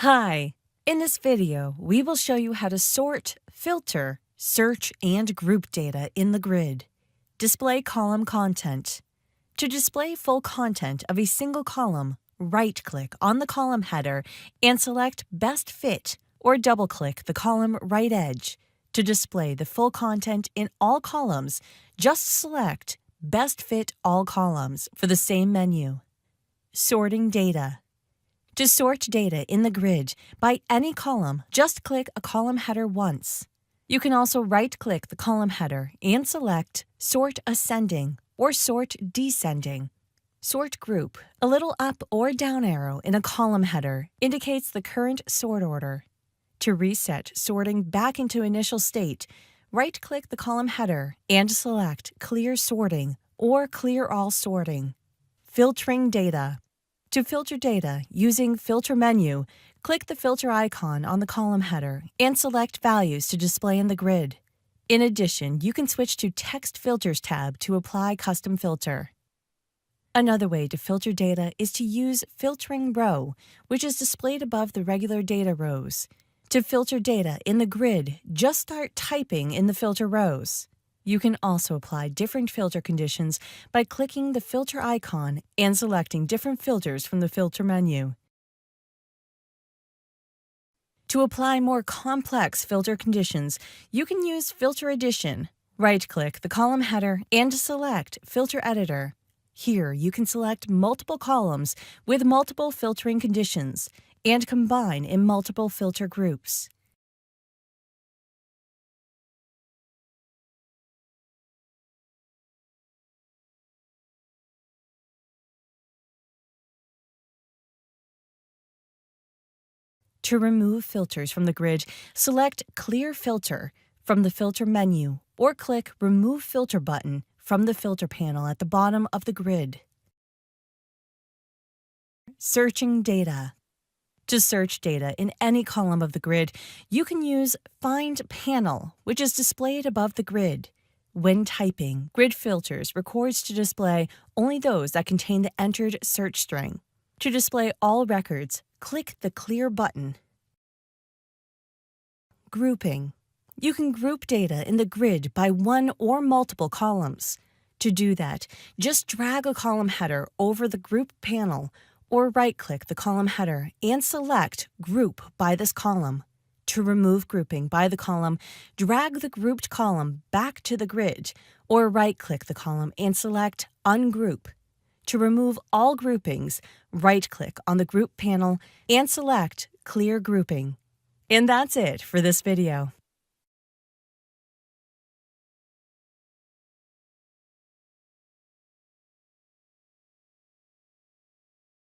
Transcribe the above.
Hi! In this video, we will show you how to sort, filter, search, and group data in the grid. Display column content. To display full content of a single column, right-click on the column header and select Best Fit or double-click the column right edge. To display the full content in all columns, just select Best Fit All Columns for the same menu. Sorting data. To sort data in the grid by any column, just click a column header once. You can also right-click the column header and select Sort Ascending or Sort Descending. Sort Group. A little up or down arrow in a column header indicates the current sort order. To reset sorting back into initial state, right-click the column header and select Clear Sorting or Clear All Sorting. Filtering data. To filter data using Filter menu, click the filter icon on the column header and select values to display in the grid. In addition, you can switch to Text Filters tab to apply custom filter. Another way to filter data is to use Filtering Row, which is displayed above the regular data rows. To filter data in the grid, just start typing in the filter rows. You can also apply different filter conditions by clicking the filter icon and selecting different filters from the filter menu. To apply more complex filter conditions, you can use Filter Edition. Right-click the column header and select Filter Editor. Here, you can select multiple columns with multiple filtering conditions and combine in multiple filter groups. To remove filters from the grid, select Clear Filter from the Filter menu or click Remove Filter button from the filter panel at the bottom of the grid. Searching data. To search data in any column of the grid, you can use Find Panel, which is displayed above the grid. When typing, Grid Filters records to display only those that contain the entered search string. To display all records, click the Clear button. Grouping. You can group data in the grid by one or multiple columns. To do that, just drag a column header over the Group panel or right-click the column header and select Group by this column. To remove grouping by the column, drag the grouped column back to the grid or right-click the column and select Ungroup. To remove all groupings, right-click on the Group panel and select Clear Grouping. And that's it for this video.